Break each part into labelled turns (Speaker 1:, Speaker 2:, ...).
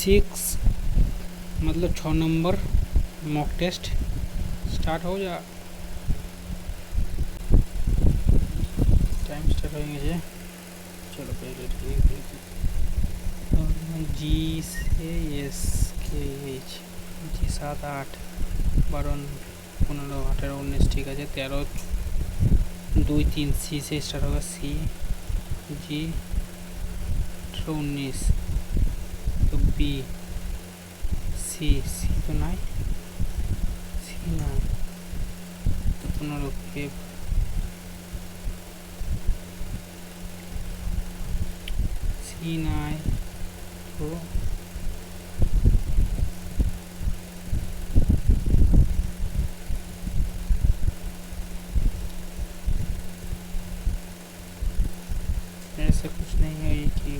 Speaker 1: 6 मतलब 6 number mock test start हो जा। टाइम स्टार्ट होंगे। चलो पहले जी से एस के एच जी 7 8 12 15 18 19 ठीक है। 13 2 3 सी से स्टार्ट होगा। सी जी 19 तो बी सी सी तो नहीं सी ना तो 15 के सी नहीं तो ऐसा कुछ नहीं है ये कि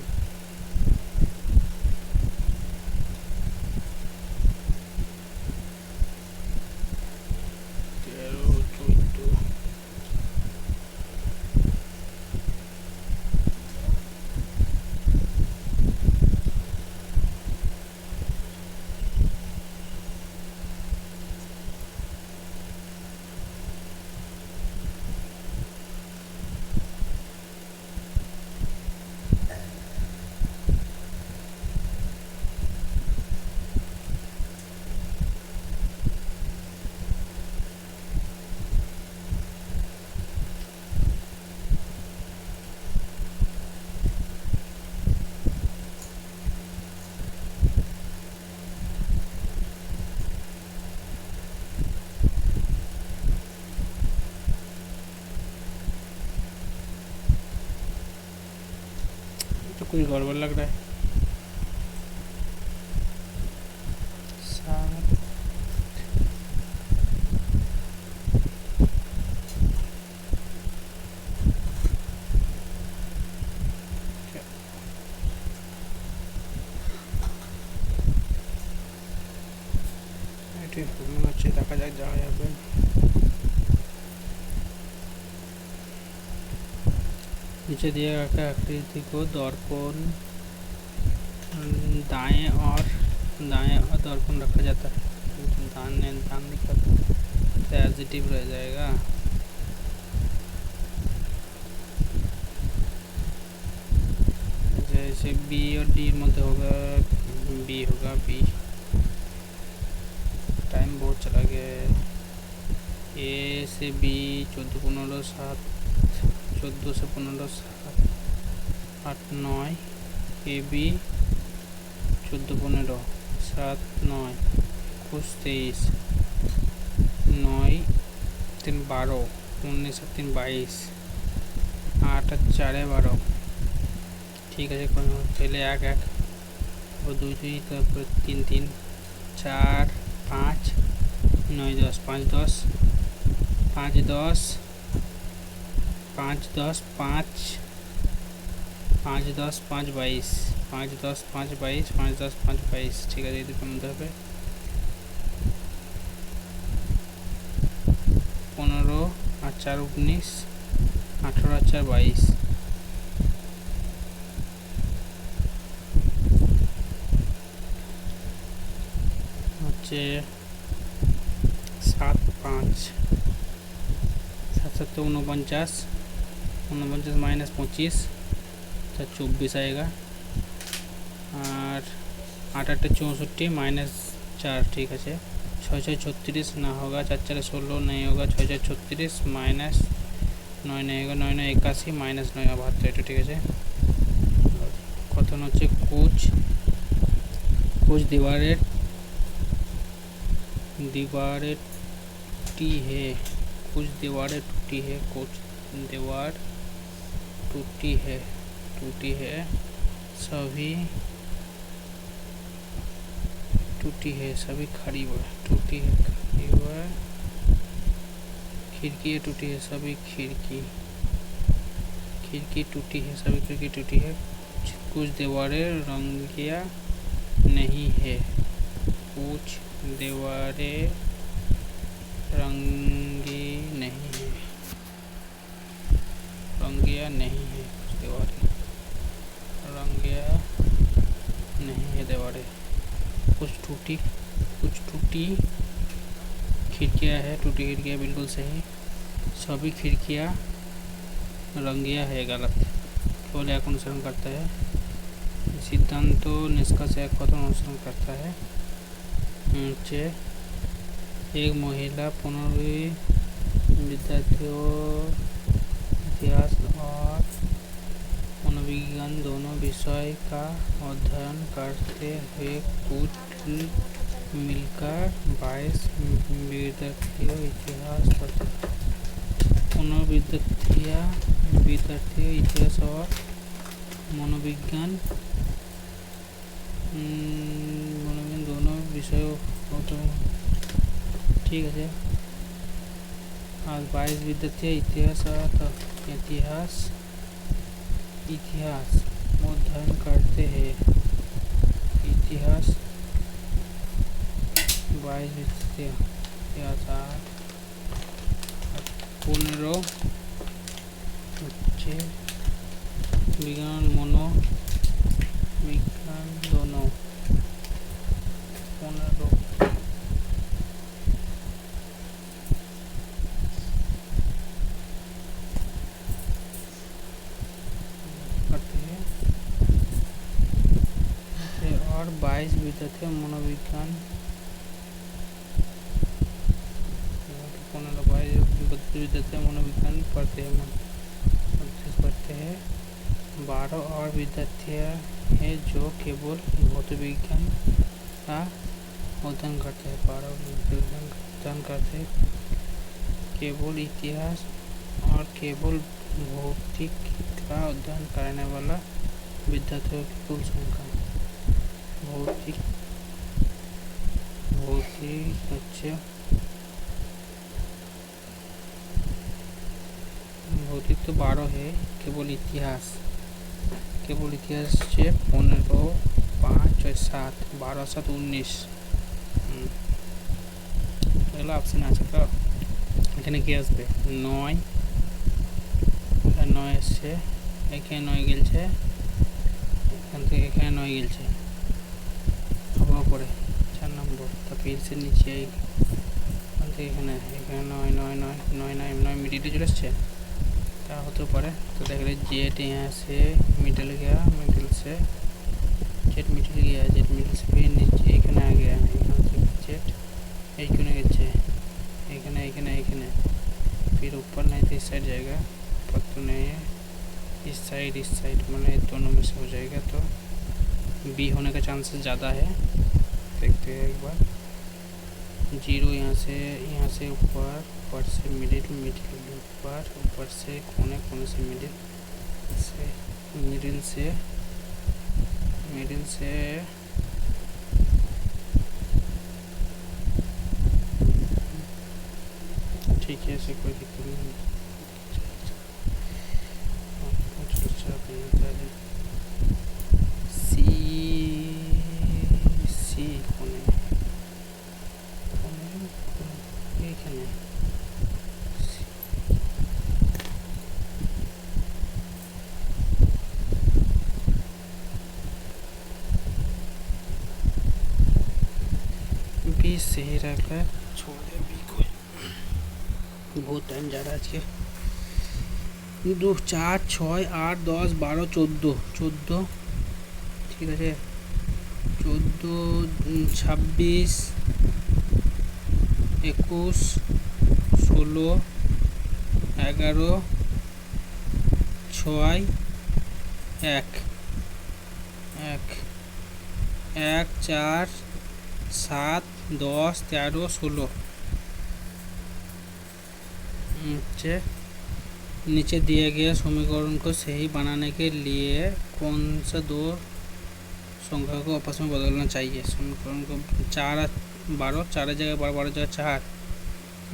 Speaker 1: तो कुछ गड़बड़ लग रहा है। अच्छे देखा जाए जहाँ यहाँ पे नीचे दिए गए आकृति को दर्पण दाएं और दर्पण रखा जाता है। दान लिखा तो एजिटिव रह जाएगा। जैसे बी और डी मध्य होगा बी होगा बी। टाइम बहुत चला गया है। ए से बी 14 15 7 14 से 15 7 8 9 ए बी 14 15 7 9 कुछ 23 9 3 12 19 3 22 8 4 12 ठीक है। पहले 1 1 और 2 2 तारपर 3 3 4 5 9 10 5 10 5 10 5 10 5 5 10 5 22 5 10 5 22 5 10 5 22 ठीक है। ये मतलब है 15 আর 4 19 18 আর 4 22 হচ্ছে 7 5 7 7 49 49 माइनस 25 तो 24 आएगा। और 8 8 64 माइनस 4 ठीक है। 6 6 36 ना होगा 4 4 16 नहीं होगा 6 6 36 माइनस 9 नहीं होगा 9 9 81 माइनस 9 72 ठीक है। कथन হচ্ছে कुछ दीवारें टूटी है कुछ दीवारें टूटी है कुछ दीवार टूटी है सभी टूटी है सभी खड़ी हुआ टूटी है खड़ी हुआ खिड़की टूटी है सभी खिड़की टूटी है सभी खिड़की टूटी है। कुछ दीवारें रंगिया नहीं है कुछ दीवारें रंगी नहीं है रंगिया नहीं है कुछ दीवारें रंगिया नहीं है दीवारें। कुछ टूटी खिड़कियाँ है, टूटी खिड़कियाँ बिल्कुल सही। सभी खिड़कियाँ रंगिया है गलत। केवल एक अनुसरण करता है। सिद्धांत निष्कर्ष एक पद अनुसरण करता है। एक महिला 15वीं विद्यार्थियों इतिहास और मनोविज्ञान दोनों विषय का अध्ययन करते हुए कुल मिलकर 22 विद्यार्थियों इतिहास विद्यार्थी इतिहास और मनोविज्ञान दोनों विषयों ठीक है। आज 22 विद्यार्थी इतिहास अध्ययन करते हैं। इतिहास 22 विद्यार्थी इतिहास 15 विज्ञान मनोविज्ञान दोनों 15 और 22 विद्यार्थी मनोविज्ञान 22 विद्यार्थी मनोविज्ञान पढ़ते हैं। 12 और विद्यार्थी हैं जो केवल भौतिक विज्ञान का अध्ययन करते हैं। 12 विज्ञान का अध्ययन करते हैं। केवल इतिहास और केवल भौतिक का अध्ययन करने वाला विद्यार्थियों की कुल संख्या भौतिक तो 12 है। केवल इतिहास से 15 5 और 7 12 7 19 पहला ऑप्शन আছে তো এখানে কি আসবে 9 এসছে এখানে 9 গেলছে এখান থেকে এখানে 9 গেলছে হওয়ার পরে 4 নম্বর তো फिर से নিচে এখান থেকে এখানে 9 মিডিলে চলে আসছে তা হতে পারে। तो देख रहे जेड यहाँ से मिडिल गया, मिडिल से जेड मिडिल गया, जेड मिडिल से फिर नीचे এখানে आ गया, जेड এইখানে গেছে এখানে फिर ऊपर नहीं तो इस साइड जाएगा, ऊपर तो नहीं है, इस साइड मैंने दोनों में से हो जाएगा। तो बी होने का चांसेस ज़्यादा है। देखते हैं एक बार। 0 यहाँ से ऊपर से मिडिल ऊपर से कोने से मिडिल से ठीक है, ऐसे कोई दिक्कत नहीं। सी कोने এখানে बी सही रखा है, छोड़ दे बी को। बहुत टाइम जा रहा है आज के। 2 4 6 8 10 12 14 ठीक है। 14 26 21 16 11 6 1 4 7 10 13 16 नीचे दिए गए समीकरण को सही बनाने के लिए कौन सा दो संख्या को आपस में बदलना चाहिए। समीकरण को 4 12 4 जगह 12 जगह 4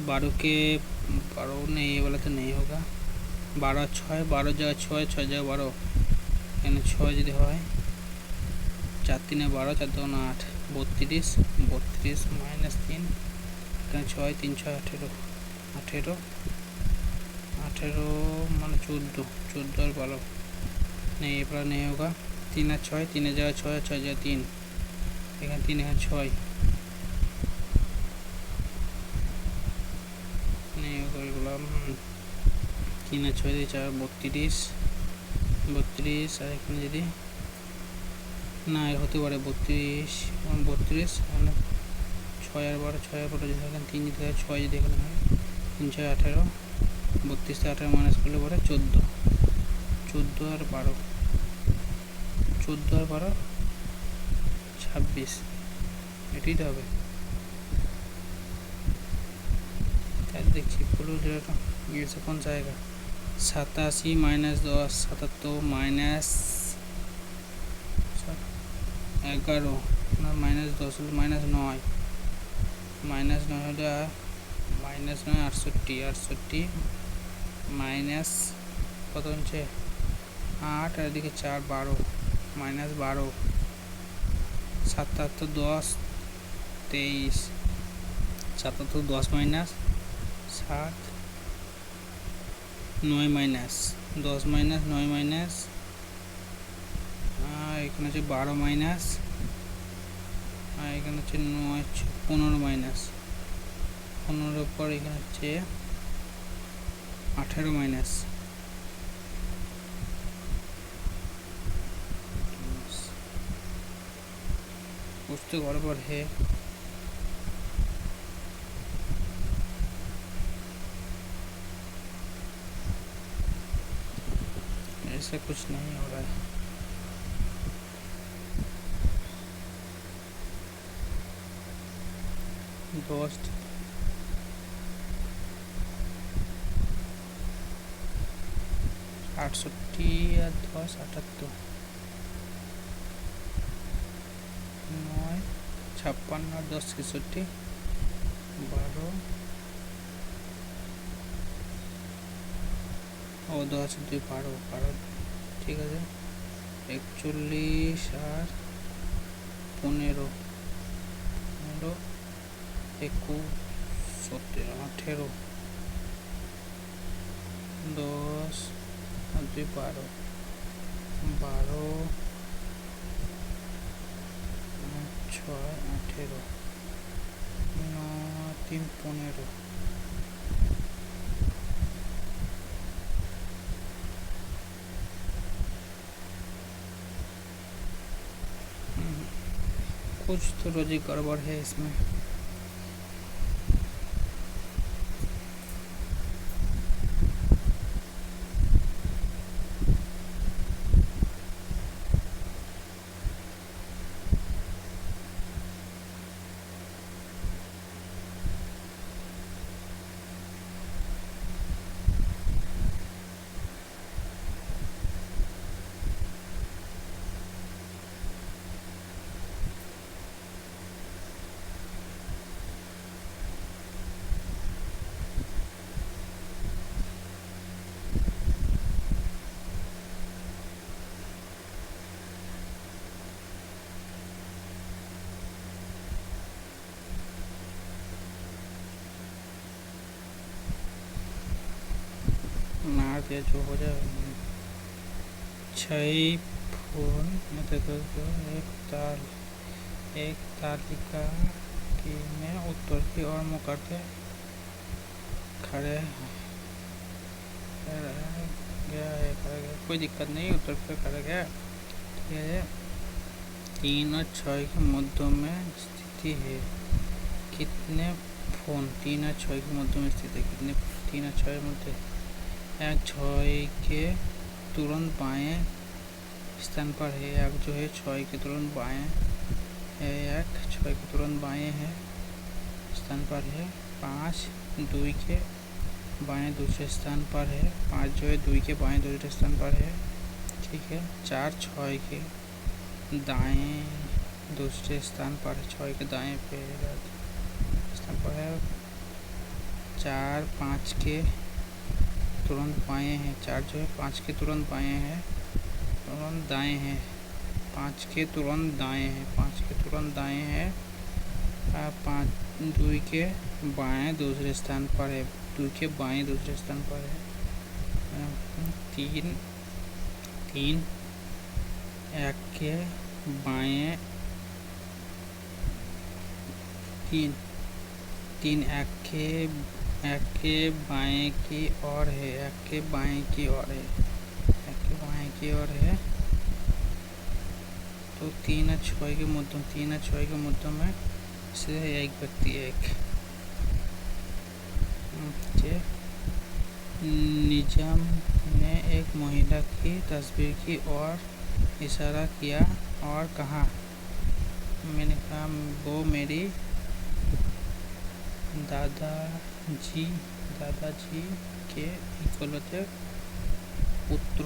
Speaker 1: 12 के 12 नहीं, ये वाला तो नहीं होगा। 12 6 12 जगह 6 6 जगह 12 यानी 6 यदि है 4 3 12 4 2 8 32 माइनस 3 6 3 6 18 मान 14 और 12 नहीं, ये वाला नहीं होगा। 3 6 3 जगह 6 6 जगह 3 এখানে 3 এখানে 6 নিয়োগ করলাম 3 আর 6 দিয়ে 4 32 আর এখানে যদি না হতে পারে 32 মানে 6 আর 12 6 আর 12 যদি এখানে 3 যদি হয় 6 যদি এখানে হয় 3 6 18 32 থেকে 18 মাইনাস করলে পরে 14 আর 12 26 এটাই তো হবে। তাই দেখছি পুরো যেটা গিয়েছে কোন জায়গা 87 মাইনাস 10 77 মাইনাস 11 না মাইনাস 10 হলো মাইনাস 9 হলে মাইনাস 9 68 মাইনাস কত হচ্ছে 8 আর এদিকে 4 12 minus 12 77 10 23 77 10 minus 7 9 minus 10 minus 9 minus এখানে হচ্ছে 12 মাইনাস আর এখানে হচ্ছে 9 15 মাইনাস 15 পর এখানে হচ্ছে 18 মাইনাস कुछ तो गड़बड़ है। ऐसा कुछ नहीं हो रहा है। दोस्त 68 या 10 78 9 56 और 10 61 12 और 10 2 12 ঠিক আছে 41 আর 15 21 17 18 10 और 2 12 6 18 9 3 15 कुछ तो लॉजिक गड़बड़ है इसमें। मार दिया जो हो जाए 6 फूल एक तालिका की में उत्तर की ओर मुँह करके खड़े गया है कोई दिक्कत नहीं उत्तर पे खड़ा गया ठीक है 3 और 6 के मध्य में स्थिति है कितने फोन 3 और 6 के मध्य में स्थित है कितने 3 और 6 मध्य 6 के तुरंत बाएं स्थान पर है एक जो है 6 के तुरंत बाएं है 6 के तुरंत बाएं है स्थान पर है 5 2 के बाएं दूसरे स्थान पर है 5 जो है 2 के बाएं दूसरे स्थान पर है ठीक है 4 6 के दाएं दूसरे स्थान पर है 6 के दाएं पे स्थान पर है 4 5 के तुरंत बाएं हैं 4 जो है 5 के तुरंत बाएं हैं तुरंत दाएं हैं 5 के तुरंत दाएं हैं 5 के तुरंत दाएं हैं 5 2 के बाएं दूसरे स्थान पर है 2 के बाएं दूसरे स्थान पर है 3 1 के बाएं तीन तीन एक के बाएं की ओर है, एक के बाएं की ओर है, एक के बाएं की ओर है। तो 3 और 6 के मध्यम, 3 और 6 के मध्यम में से एक व्यक्ति एक निजाम ने एक महिला की तस्वीर की ओर इशारा किया और कहा, मैंने कहा वो मेरी दादाजी के इकलौते पुत्र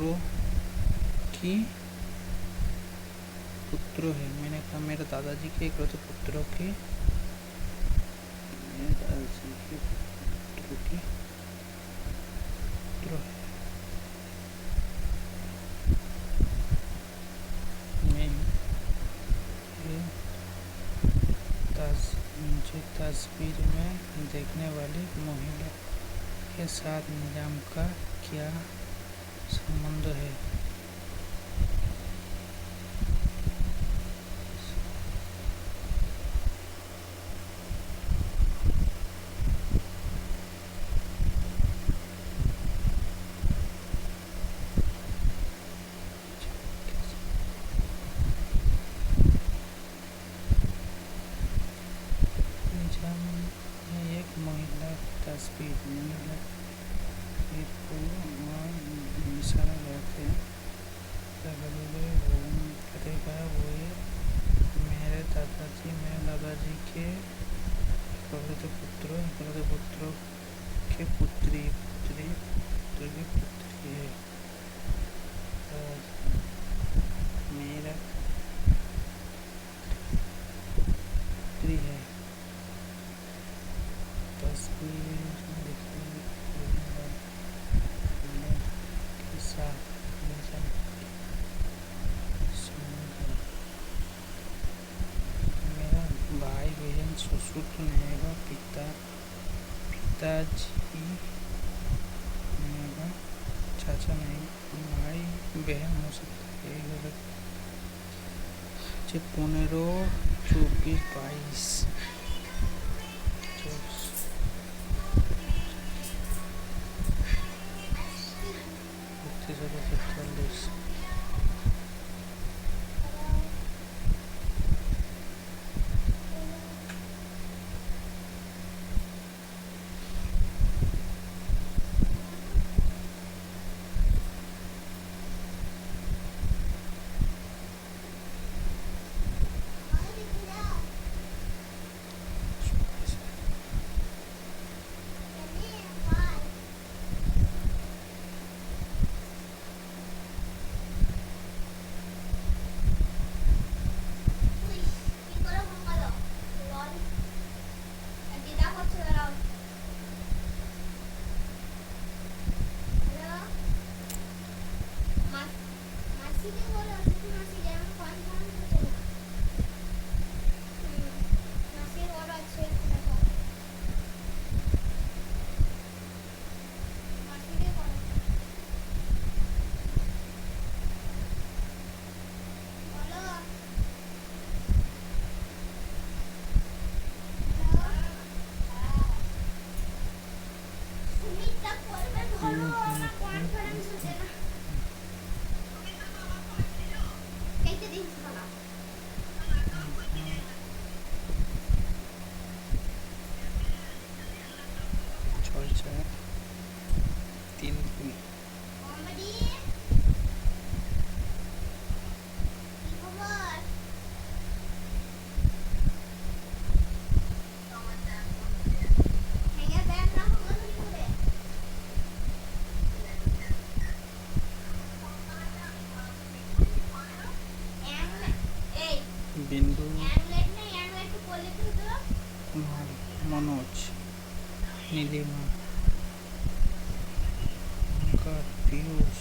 Speaker 1: है। मैंने कहा मेरे दादाजी के इकलौते पुत्र है। मुझे तस्वीर में देखने वाली महिला के साथ निजाम का क्या संबंध है? एक महिला तस्वीर इशारा करते करेगा वो मेरे दादाजी के इकलौते पुत्रों के पुत्री है। मेरा पुत्री है। तस्वीर के साथ मेरा भाई बहन ससुर तो नहीं होगा, पिताजी नहीं होगा, चाचा नहीं, भाई बहन हो सकता है। 15, 24, 22 47। बिंदु, मनोज, नीलिमा, पीयूष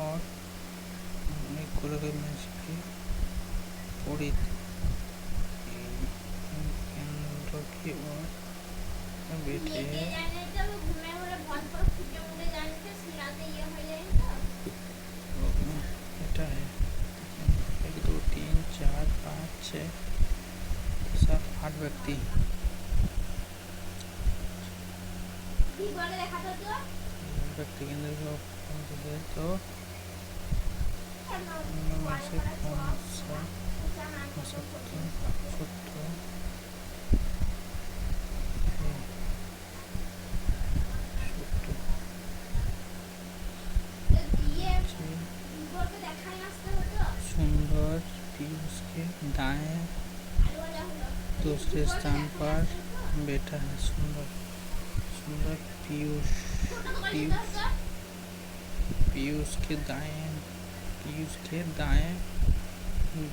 Speaker 1: और पूरी केंद्र की ओर बैठे हैं। এটা है 1 2 3 4 5 6 7 8 आठ व्यक्ति व्यक्ति केंद्र को तो उनमें से कौन सा सत्य सुंदर पीयूष के दाएं दूसरे स्थान पर बैठा है। सुंदर सुंदर पीयूष पीयूष पीयूष के दाएं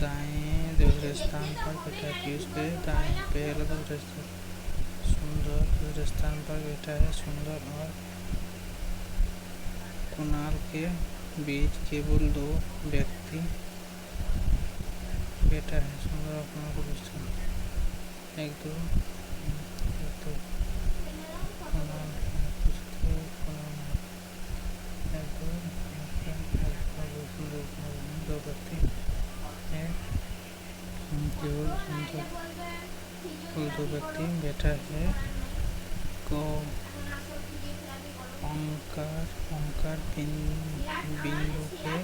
Speaker 1: दाएं दूसरे स्थान पर बैठा है। पीयूष के दाएं पहला दूसरे स्थान सुंदर दूसरे स्थान पर बैठा है। सुंदर और कुणाल के बीच केवल दो व्यक्ति बैठा है। सुंदर और कुणाल को बीच एक दो कुणाल दो व्यक्ति केवल दो व्यक्ति बैठा है। को ओंकार बिंदु के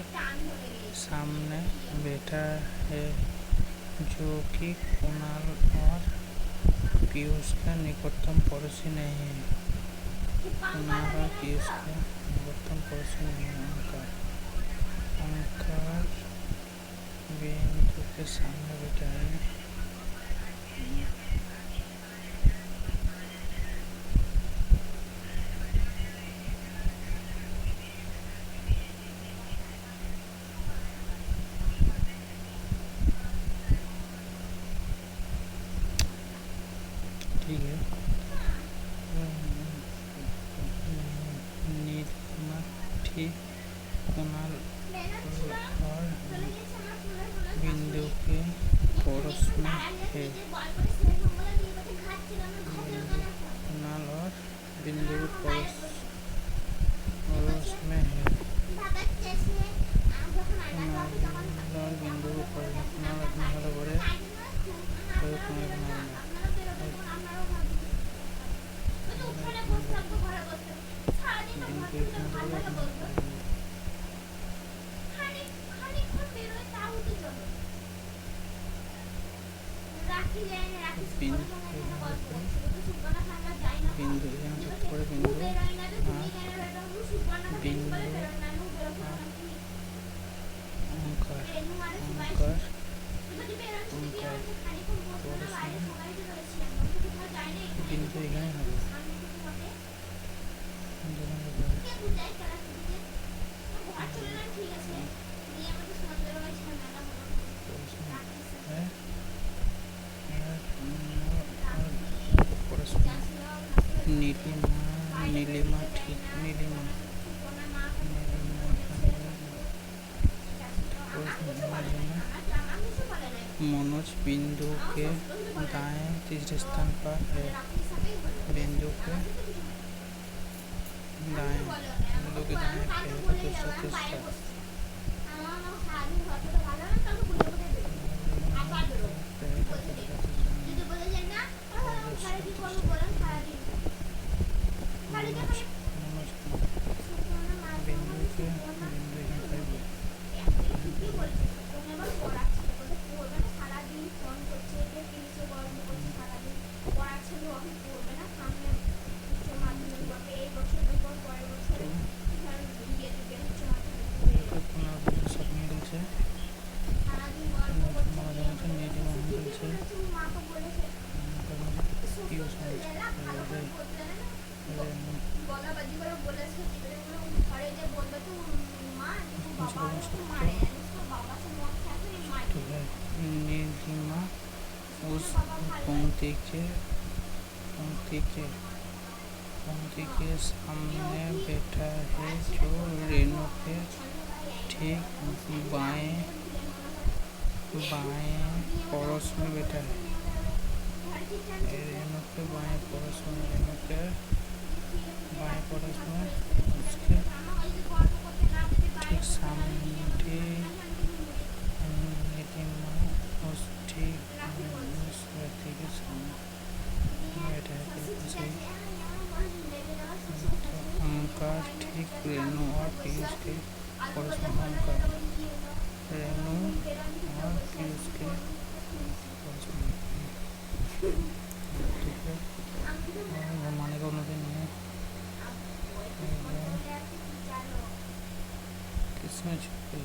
Speaker 1: सामने बैठा है जो कि कुणाल और पीयूष का निकटतम पड़ोसी नहीं है। कुणाल और पीयूष का निकटतम पड़ोसी नहीं है। ओंकार बिंदु के सामने बैठा है। ठीक है। नीलिमा ठीक कुणाल और बिंदु के पड़ोस में है। कुणाल और बिंदु के पड़ोस में है। कुणाल और बिंदु के पड़ोस कुणाल अपने घर बड़े बिंदु यहाँ से थोड़े बिंदु ओंकार बिंदु यहाँ है। नीलिमा ठीक मनोज बिंदु के दाएं तीसरे स्थान पर है। बिंदु के दाएं पहला दूसरा तीसरा नीलिमा उस पंक्ति के सामने बैठा है जो रेणु के ठीक बाएं पड़ोस में बैठा है। रेणु के बाएं पड़ोस में उसके ठीक सामने नीलिमा उस व्यक्ति के सामने पीयूष के correspondent का रेणु और पीयूष के ठीक है घुमाने का उन्होंने नहीं है किसमें छुपी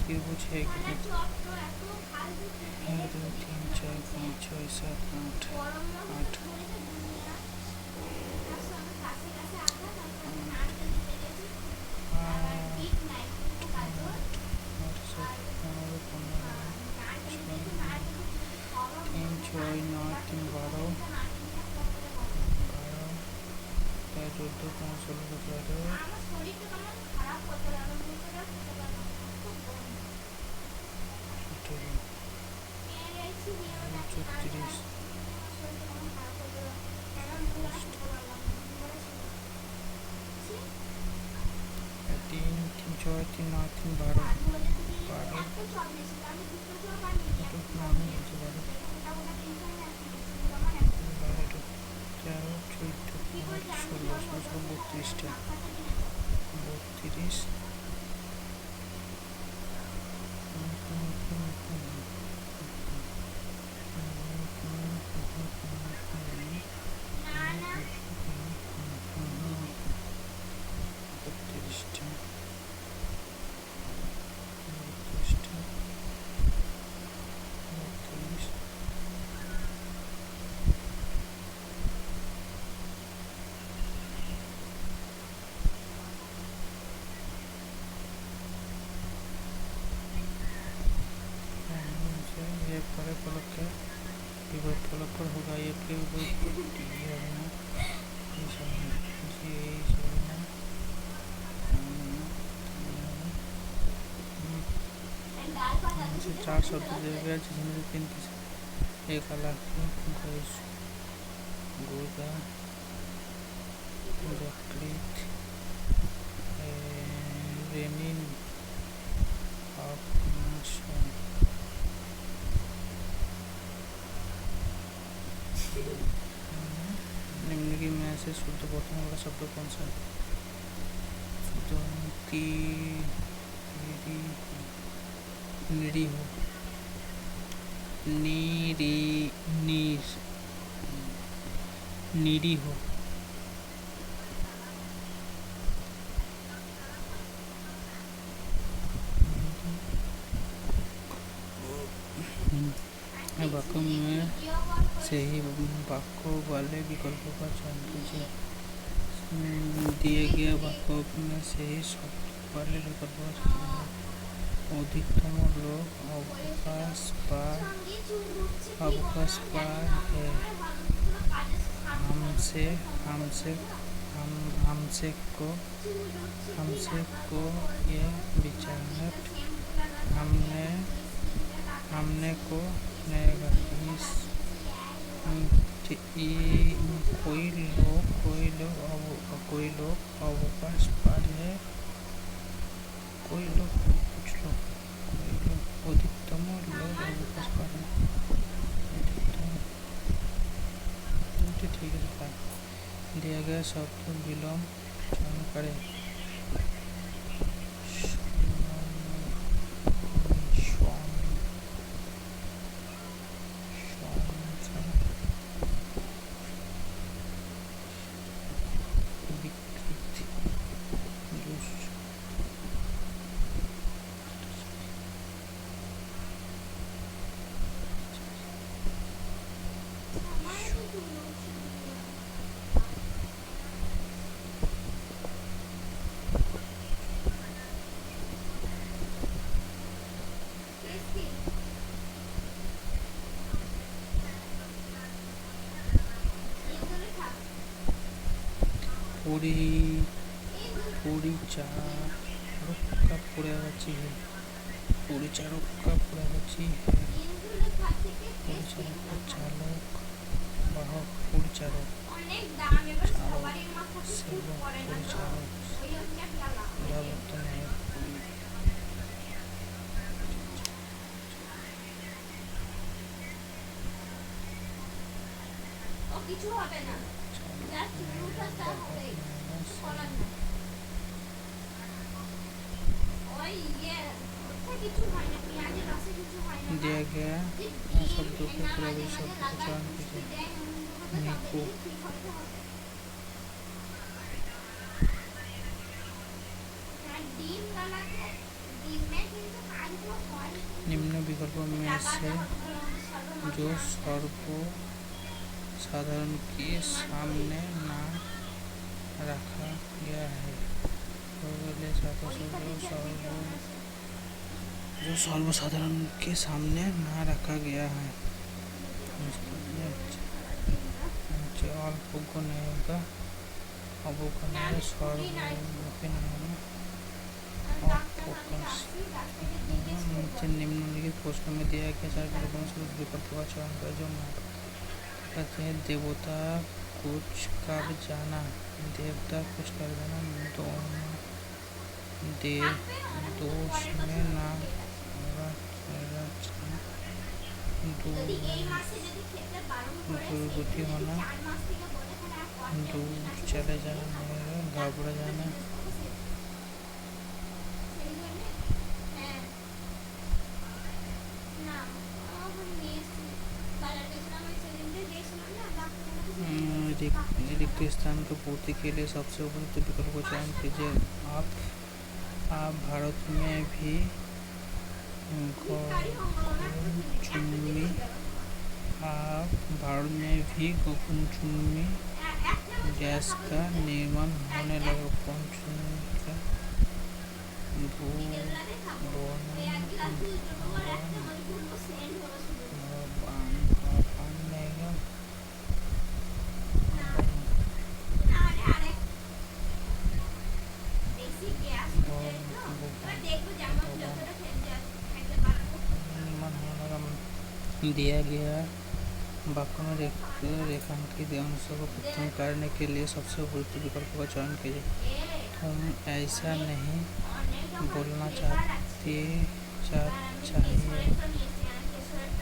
Speaker 1: त्रिभुज है कि 1 2 3 4 5 6 7 8 पर होगा ये चार शब्द दिया गया जिसमें से 3 एक अलग गोदा जकृत रेनिन निम्नलिखित में से शुद्ध प्रथम वाला शब्द कौन सा है? निरीह निरीह वाक्य में से ही वाक्यों वाले विकल्पों का चयन कीजिए। दिए गए वाक्यों में से ही शब्द वाले विकल्पों का चयन अधिकतम लोग अवकाश पर है। हमसे हमसे हमसे को ये विचार हमने हमने को रहेगा इस कोई लोग अवकाश पर है, कोई लोग अधिकतम लोग अवकाश पर है। ठीक है, दिया गया शब्द विलोम चयन करें। পরিচারককা পড়াচ্ছি है পরিচারক চালক বাহক পরিচারক সেবক পরিচারক পরিবর্তন
Speaker 2: কিছু হবে না
Speaker 1: दिया गया शब्दों को प्रभावी शब्द का चयन कीजिए। निको निम्न विकल्पों में से जो सर्वसाधारण के सामने ना रखा गया है जो सर्वसाधारण के सामने ना रखा गया है अल्पज्ञ अवगण्य सर्वव्यापी निम्नलिखित प्रश्न में दिया गया 4 विकल्पों का चयन कर जो कहते हैं। देवता कुछ कर जाना, देवता कुछ कर जाना, दोष में ना दुर्गति होना, दूर चले जाना, घबरा जाना, रिक्त स्थान की पूर्ति के लिए सबसे उपयुक्त विकल्प को चयन कीजिए। आप भारत में भी गगनचुम्बी गैस का निर्माण होने लगा। दिया गया वाक्य में रेखांकित अंशों को प्रथम करने के लिए सबसे उपयुक्त विकल्प का चयन कीजिए। तुम ऐसा नहीं बोलना चाहिए,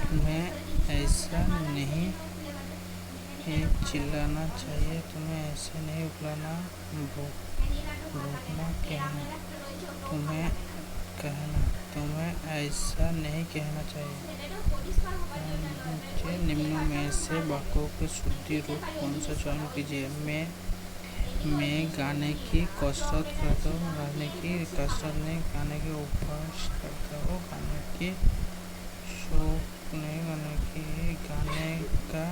Speaker 1: तुम्हें ऐसा नहीं चिल्लाना चाहिए, तुम्हें ऐसे नहीं उकलाना भौंकना कहना, तुम्हें ऐसा नहीं कहना चाहिए। निम्न में से वाक्यों के शुद्धि रूप कौन सा चयन कीजिए। मैं गाने की कसरत करता हूँ, गाने की कसरत नहीं, गाने की अभ्यास करता हूँ, गाने की शौक नहीं, गाने का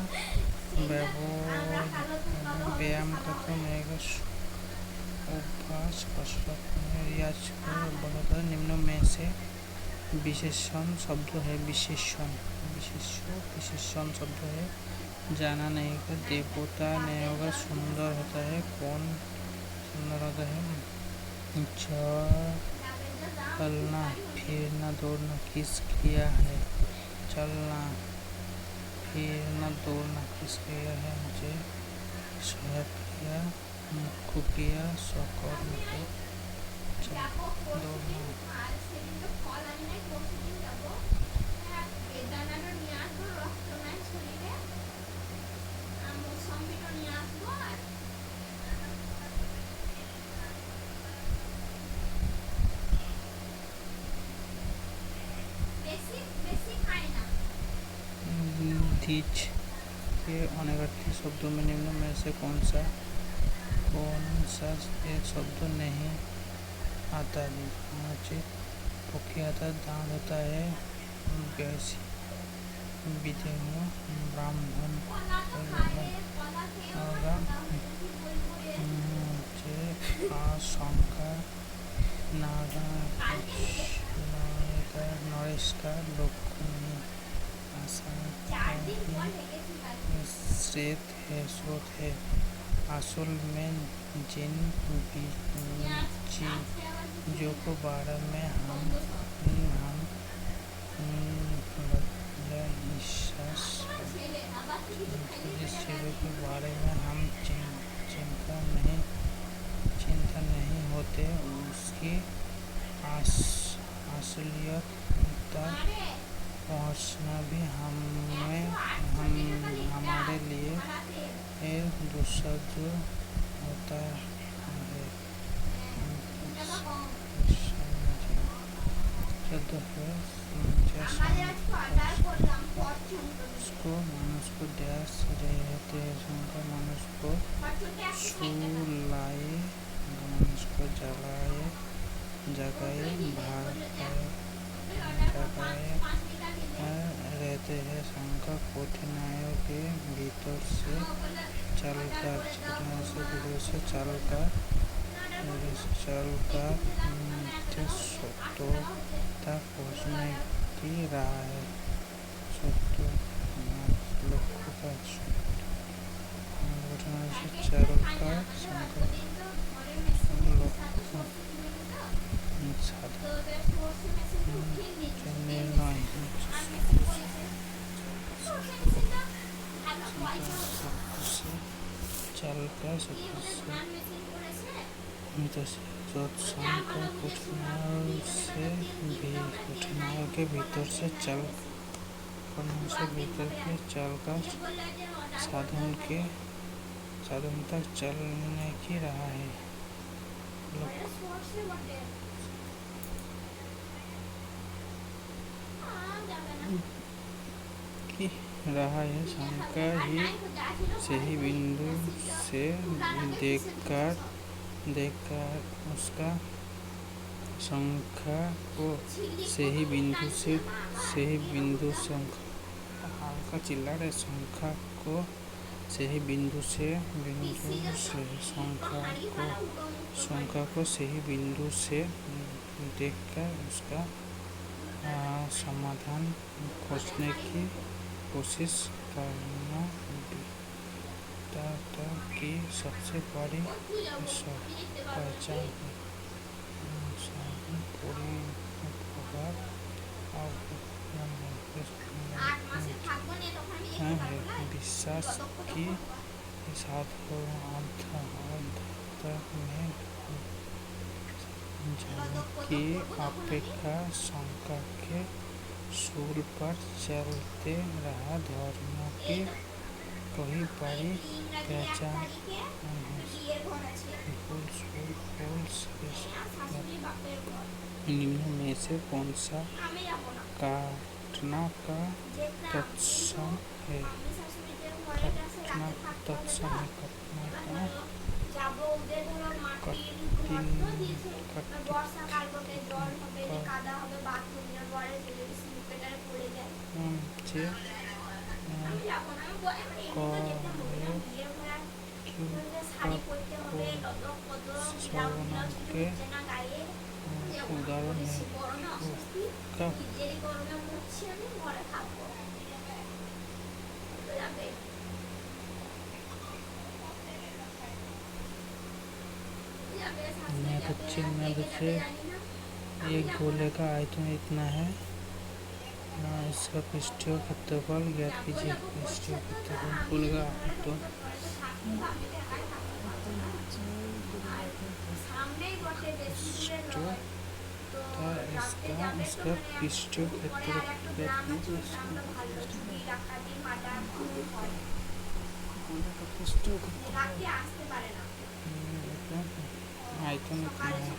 Speaker 1: व्यायाम करता हूँ, अभ्यास कसरत रियाज कर। निम्न में से विशेषण शब्द है विशेषण विशेषण शब्द है। जाना नहीं होगा, देवता नहीं होगा, सुंदर होता है, कौन सुंदर होता है, चलना फिरना दौड़ना किस क्रिया है, चलना फिरना दौड़ना किस क्रिया है, मुझे सहायक क्रिया मुख्य क्रिया सकर्म है, दौड़ना। धीच के अनेकार्थी शब्दों में निम्न में से कौन सा एक शब्द नहीं आता है। पक्षी आता है, दांत होता है, वैश्य विदेह ब्राह्मण होगा, मुझे आशंका नरेश का लोकनी स्रोत है। असल में जिन चीजों के बारे में हम जिस चीजों के बारे में हम चिंता नहीं होते, उसकी असलियत तक पहुंचना भी हमारे लिए दुस्साध्य होता है। मनुष्य को डैश रहते हैं, शंकर मनुष्य को सुलाए, मनुष्य को जगाए रहते हैं, शंकर कठिनाइयों के भीतर से चलकर नित्य सत्यों तक पहुँचने की राह है। कठिनाइयों के भीतर से चल कर साधन तक चलने की राह है। शंकर ही सही बिंदु से देखकर उसका शंखा को सही बिंदु से हल्का चिल्ला रहे, शंखा को सही बिंदु से शंखा को सही बिंदु से देखकर उसका समाधान खोजने की कोशिश करना की सबसे बड़ी पहचान है। विश्वास के साथ की अपेक्षा शंकर के सूल पर चलते रहा धर्म की कई बड़ी पहचान निम्न में से कौन सा घटना का तत्सम है। উদাহরণ का एक गोले का आयतन इतना है, इसका पृष्ठीय क्षेत्रफल ज्ञात कीजिए। पृष्ठीय क्षेत्रफल गोले का आयतन इसका पृष्ठीय क्षेत्रफल आयतन इतना है।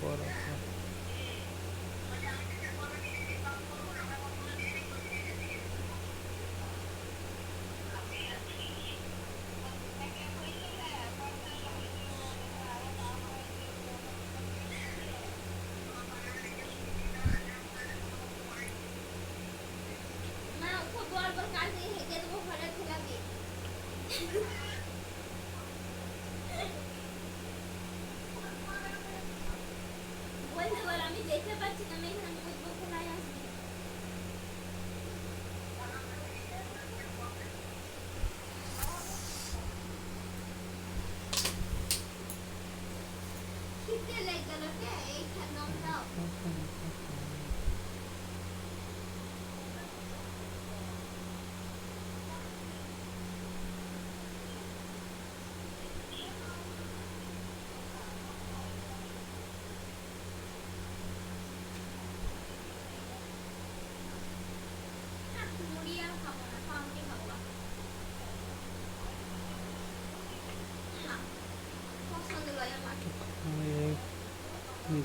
Speaker 1: बराबर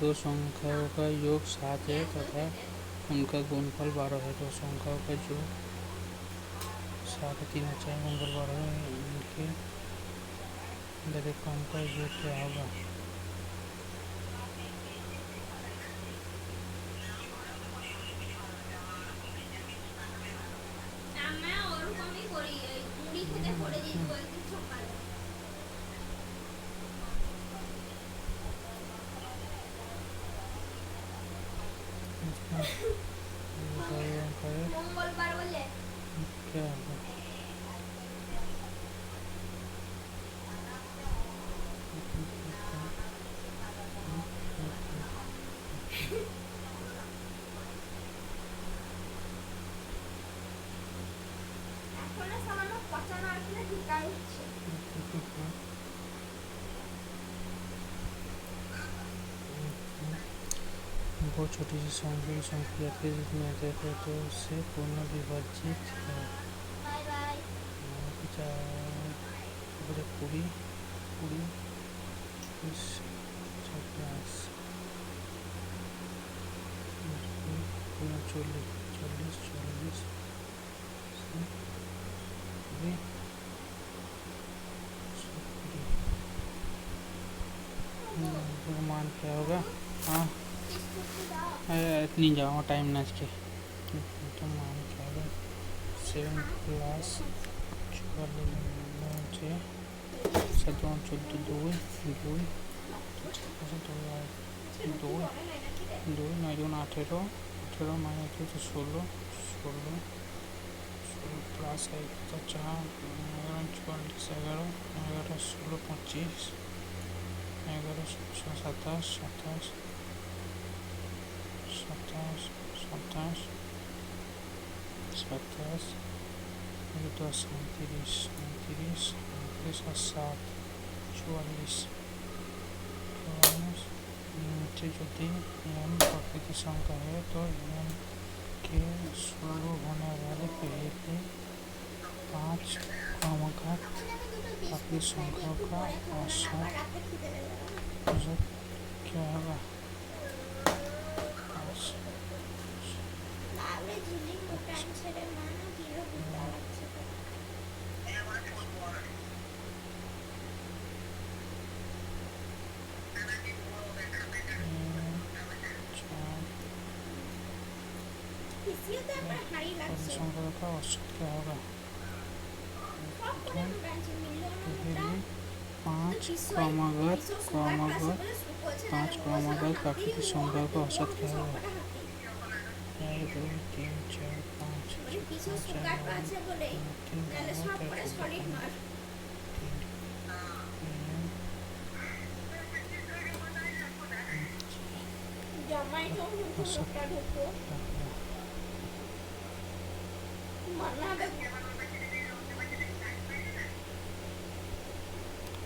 Speaker 1: दो संख्याओं का योग 7 है तथा उनका गुणनफल 12 है। दो संख्याओं का योग 7 3 4 गुणनफल 12 है। इनके व्यधिक्रम का योग क्या होगा? क्या होगा? बहुत छोटी सी संख्या के जितने आते हैं तो उससे पूर्ण विभाजित है। 20 20 50 मान क्या होगा? हाँ इतनी जाओ टाइम ना इसके तो मान क्या होगा? 7 प्लस 18 माइनस 16 प्लस 4 44 11 16 25 11 27 10 29 और 7 44 नीचे यदि m प्राकृतिक संख्या है तो m के शुरू होने वाले पहले 5 क्रमागत प्राकृतिक संख्याओं का औसत क्या होगा? संख्या का औसत क्या होगा? पाँच क्रमागत प्राकृतिक संख्या का औसत क्या होगा? 1 2 3 4 5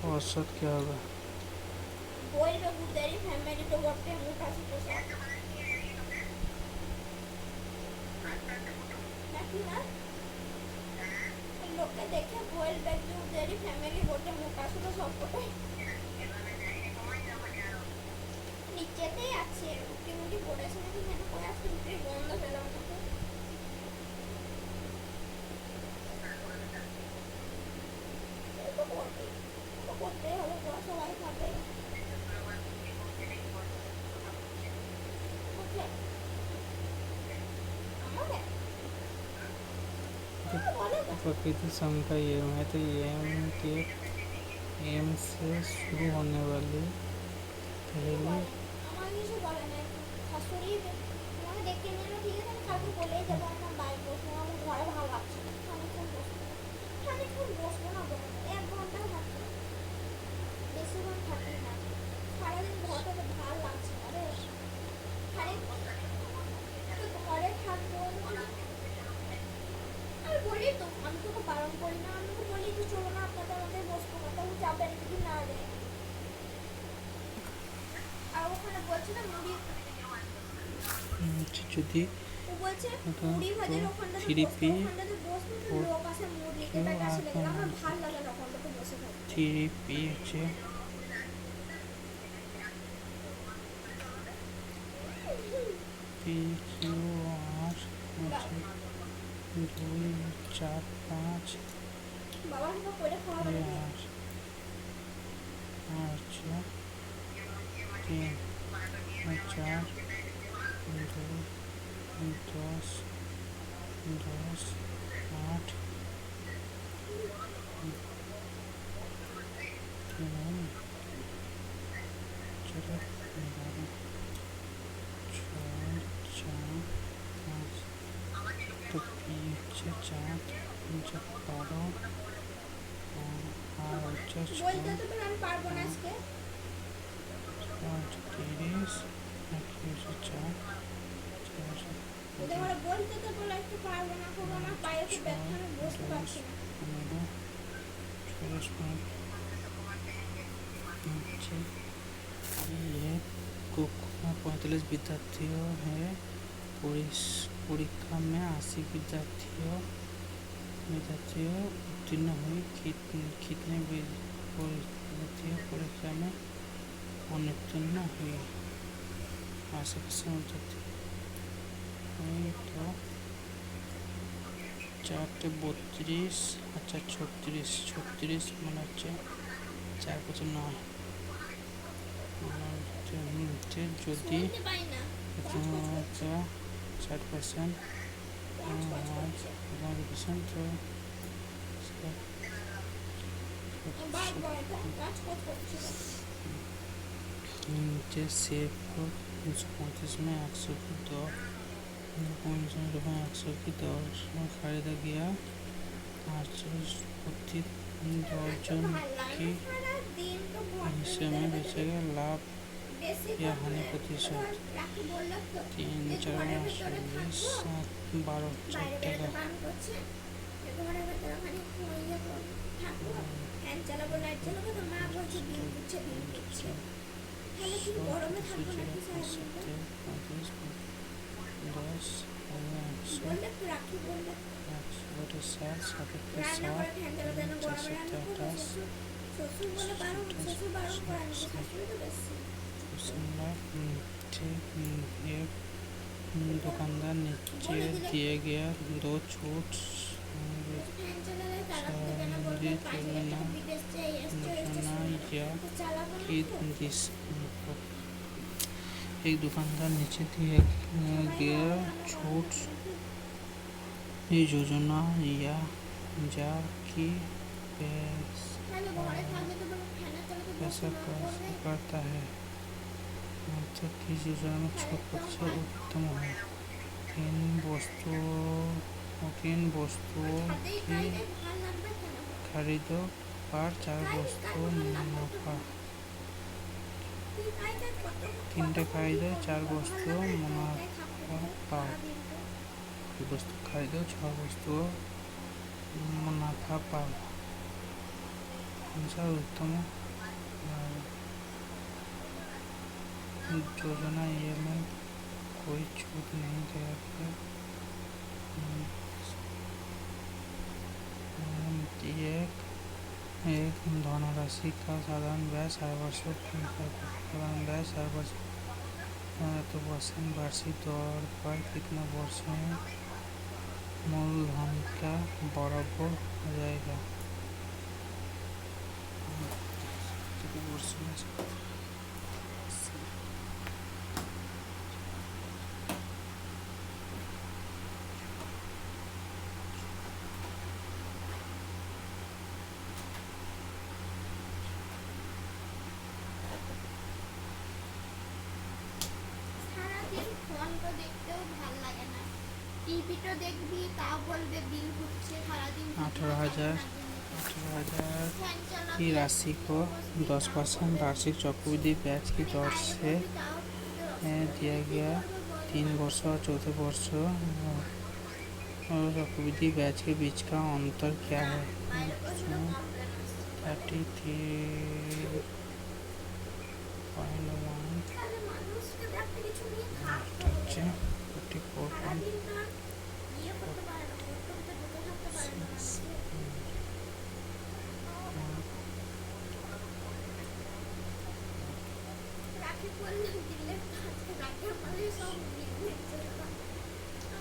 Speaker 1: औसत क्या होगा?
Speaker 2: লোককে দেখে গোয়েল ব্যাগি ওদেরই ফ্যামিলি গোটে মোটা ছোট সবকটাই নিচেতেই আছে রুটি মুটি পড়েছে নাকি কেন করে আজকে রুটির গন্ধ পেলাম তো করতেই হবে সবাই খাবে
Speaker 1: प्राकृतिक संख्या m है तो m से शुरू होने वाली पहली যদি থ্রি পি হচ্ছে পি কিউ আর হচ্ছে 2 4 5 হচ্ছে 3 4 2 10 10 8 तो पीछे 4 5 12 আর হচ্ছে 30 ये 45 विद्यार्थियों है परीक्षा में 80 विद्यार्थियों उत्तीर्ण हुई कितने विद्यार्थियों परीक्षा में अनुत्तीर्ण हुई? 80% विद्यार्थी तो 4 32 अच्छा 36 মানে হচ্ছে 4 5 9 যদি 60% তো नीचे सेव को 135 में 100 की 100 की 10 में खरीदा गया 48 प्रति दर्जन की हिस्से में बेचा गया लाभ या हानि प्रतिशत 3 4 40 12 টাকা
Speaker 2: কি
Speaker 1: দুশো
Speaker 2: গরমে
Speaker 1: দুশো
Speaker 2: থাকবো
Speaker 1: জিরো
Speaker 2: নাকি সারাদিনটা?
Speaker 1: পঁয়ষট্টি পঁয়ত্রিশ 10 একশো
Speaker 2: বললে একটু রাখি বললে।
Speaker 1: একশো ওটা 60 60
Speaker 2: রান্না করে ফ্যান চালাতে না, গরমে
Speaker 1: 60
Speaker 2: রান্না করবো।
Speaker 1: 28
Speaker 2: শ্বশুর শ্বশুর বলে বারণ, শ্বশুর বারণ করে আনবে, শাশুড়ি তো বেশি।
Speaker 1: ठीक एक दुकानदार नीचे
Speaker 2: বলে দিলে
Speaker 1: दिए गया दो छूट
Speaker 2: ফ্যান চালালে চালাতে দেয় না, বলবে কাজে একটা বিদেশ যাই এসছে
Speaker 1: सूचना या
Speaker 2: তো চালাবো না
Speaker 1: कि
Speaker 2: তো।
Speaker 1: जिस एक दुकानदार नीचे दिए गया छूट योजना या जा कि
Speaker 2: তাহলে ঘরে থাকলে তো বলে ফ্যানে চালাতে
Speaker 1: पैसा
Speaker 2: বসে না করবে।
Speaker 1: करता है मतलब किस योजना में छूट सबसे उत्तम है तीन वस्तुओं
Speaker 2: হাতেই
Speaker 1: की
Speaker 2: খাইলে ভাল লাগবে কেন?
Speaker 1: खरीदो पर 4 वस्तु मुनाफा
Speaker 2: তুই খাইতে কত
Speaker 1: तीनटे खरीदो 4 वस्तु मुनाफा पाओ वस्तु खरीदो 6 वस्तु मुनाफा पाओ कौन सा उत्तम योजना ये में कोई छूट नहीं दिया गया एक धनराशि का साधारण ब्याज 4 वर्षों साधारण ब्याज 4 वर्ष तो परसेंट वार्षिक तौर पर कितना वर्ष में मूलधन का बराबर हो जाएगा
Speaker 2: সারাদিন ফোন তো দেখতেও ভাল লাগে না, টিভিটা দেখবি তাও বলবে বিল হচ্ছে সারাদিন।
Speaker 1: 18,000 की राशि को 10% वार्षिक चक्रवृद्धि ब्याज की दर से दिया गया 3 वर्ष और 4 वर्ष और चक्रवृद्धि ब्याज के बीच का अंतर क्या है 33.1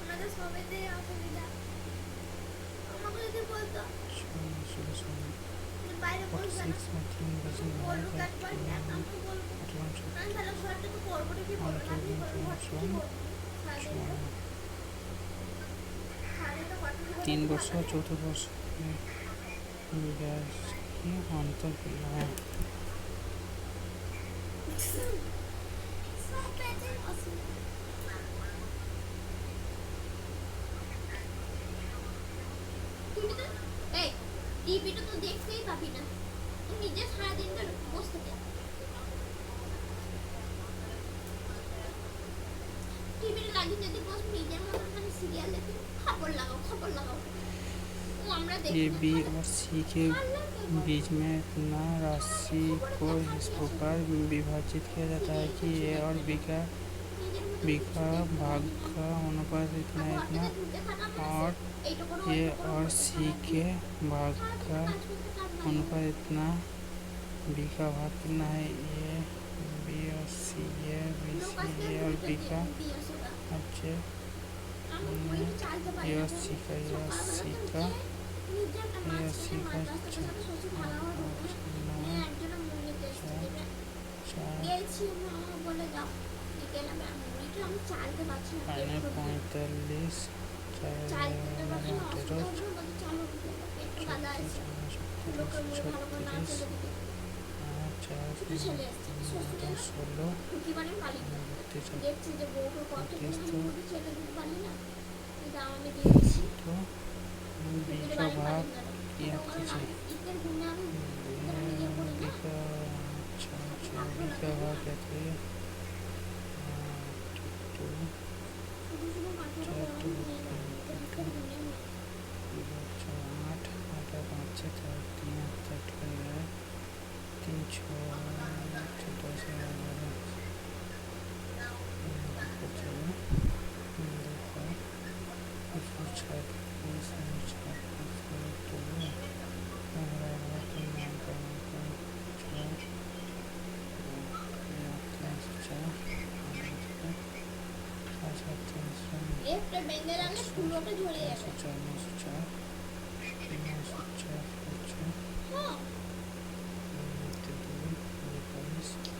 Speaker 2: আমাদের সবেতে অসুবিধা। আমাকে যদি বলতো বাইরে বসবে না, বলবো একবার দেখ, আমি বলবো আমি তাহলে ঘরটা তো করবো নাকি বলবো না, আমি বলবো ঘরটা কি করবো সারাদিন তো ঘরটা
Speaker 1: 3 वर्ष और 4 वर्ष ब्याज की अंतर कितना है
Speaker 2: সব পেতে অসুবিধা। টিভিটা তো দেখতেই পাবি না, তুই নিজে সারাদিন তো বসতে থাক। টিভিটা লাগিয়ে যদি বস নিজের মতন মানে সিরিয়াল দেখি, খবর লাগাও খবর লাগাও, ও আমরা দেখি
Speaker 1: ए
Speaker 2: না।
Speaker 1: बी और सी के बीच में इतना राशि को इस प्रकार विभाजित किया जाता है कि ए और बी का भाग का अनुपात इतना इतना और ए और सी के भाग का अनुपात इतना बी का भाग कितना है ए बी और सी ए बी सी ए और बी का अच्छा ए और सी का ए और सी का ए और सी का फाइनल 45 तो बी का भाग किया कीजिए बी का अच्छा बी का भाग कहते हैं 3 6 10
Speaker 2: একটা বেঙ্গল আনলে পুরোটা ঝরে যাবে। হ্যাঁ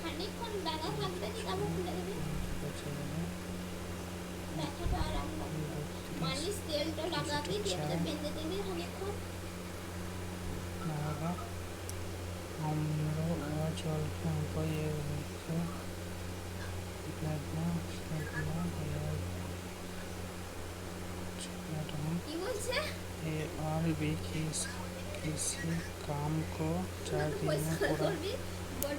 Speaker 2: খানিকক্ষণ বেলা থাকবে কি তারপর খুলে দেবে, ব্যথাটা আরাম লাগবে। মালিশ তেলটা লাগাবি, দিয়ে বেঁধে দিবি খানিকক্ষণ।
Speaker 1: हम लोग आज जल को ये
Speaker 2: কি বলছে?
Speaker 1: ये और भी किसी काम को 4 दिन में पूरा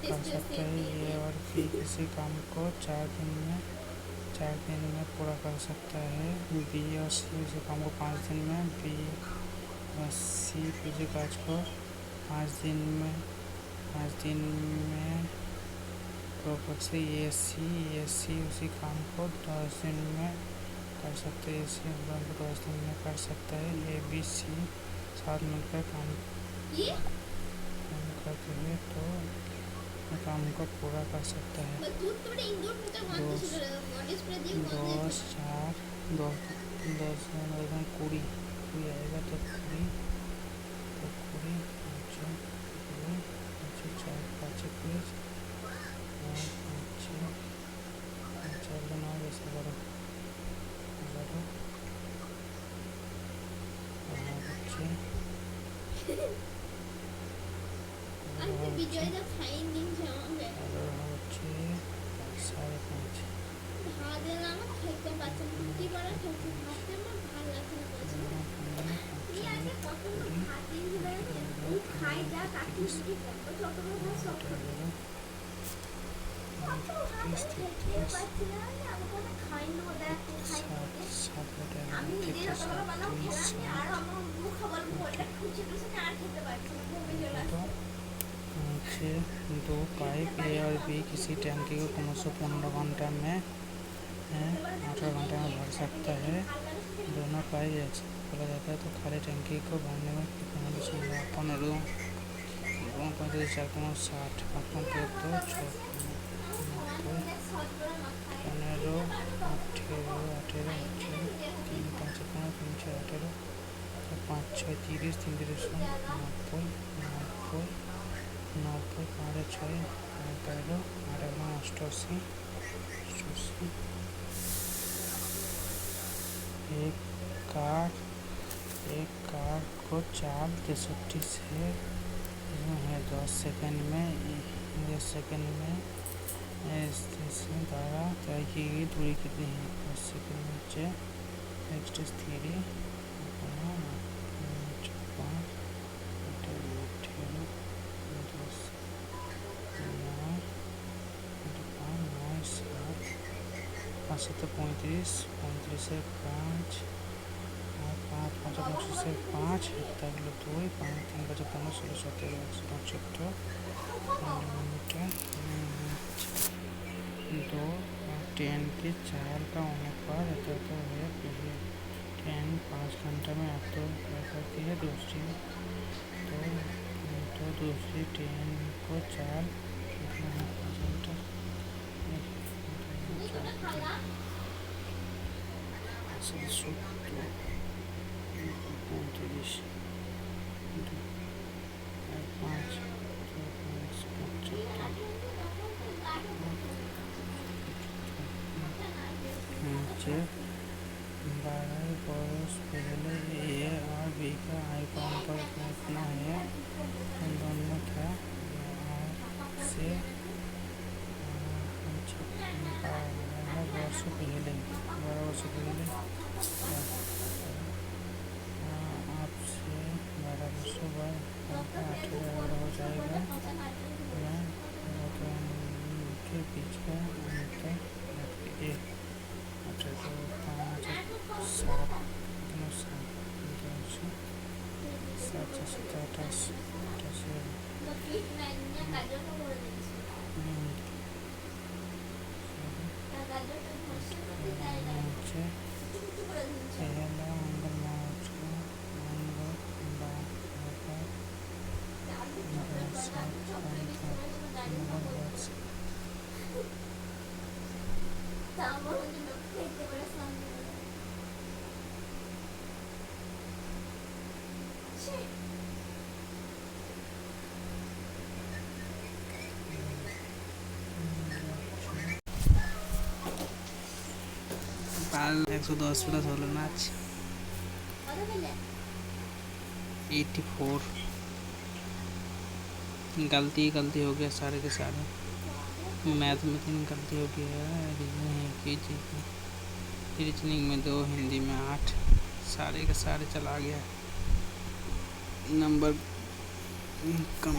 Speaker 1: कर सकते हैं। ये और भी किसी काम को 4 दिन में पूरा कर सकता है। बी और सी उसी काम को 5 दिन में, बी और सी किसी काज को 5 दिन में प्रोपर से ये सी उसी काम को 10 दिन में कर सकते हैं। इसी काम को 10 दिन में कर सकता है। ए बी सी साथ मिलकर काम
Speaker 2: ये
Speaker 1: करते हैं तो काम को पूरा कर सकता है।
Speaker 2: दूध तो बड़े इंदूर में तो गंध ছিল না, বডি स्प्रे দিয়ে গন্ধ
Speaker 1: 10 20 आएगा तो 20 4 5 21 4 बनाओ जैसे करो 11
Speaker 2: আজকে বিজয়দা ফাইন দিন জামাবে।
Speaker 1: 5:30
Speaker 2: ভাত না আমার খেতে পারছি না, রুটি করা খেতে ভাতে আমার ভালো লাগছে না বলছি। তুই আজকে কত ভাত দিয়েছিল জানেন? ও খাই যা কাকি রুটি কত ছোট বড় ভাত সব খাবে। কত ভাত খেতে পারছি না, আমি কোনো খাই না, দেখ খাই না। আমি নিজে যতগুলো বানাও খেলাম আর আমার মুখ খাবার বলটা খুঁজে খুঁজে আর খেতে পারছি না, বমি চলে আসছে।
Speaker 1: नीचे 2 पाइप ए और बी किसी टैंकी को क्रमशः 15 घंटा में 18 घंटा में भर सकता है। दोनों पाइप एक साथ खोला जाता है तो खाली टैंकी को भरने में कितना समय 15 35 4 60 5 3 5 6 30 3 90 90 5 6 11 88 एक कार को 4:63 से है 10 सेकंड में स्टेशन द्वारा तय की गई दूरी कितनी है? 10 सेकंड नीचे नेक्स्ट 3 5 35 से 5 5 से 5 तगलो 2 5 3 5 15 16 17 165 किलोमीटर 2 ट्रेन के 4 का अनुपात तो है। पहले ट्रेन 5 घंटा में अब तो करती है, दूसरी ट्रेन को 4 घंटा 12 बरस पहले ए और बी का आईफोन पर कितना है? दोनों था से 12 वर्ष पहले आपसे 12 वर्षों बाद 8,000 हो जाएगा। के बीच का अंतर लीजिए। 8 2 5 7 7 28 पहला अंदर আর 110 প্লাস হলো না আজ।
Speaker 2: কত পেলে?
Speaker 1: 84। गलती गलती हो गया सारे के सारे। मैथ में 3 गलती हो गया है, रीजनिंग में 2, हिंदी में 8, सारे के सारे चला गया। नंबर कम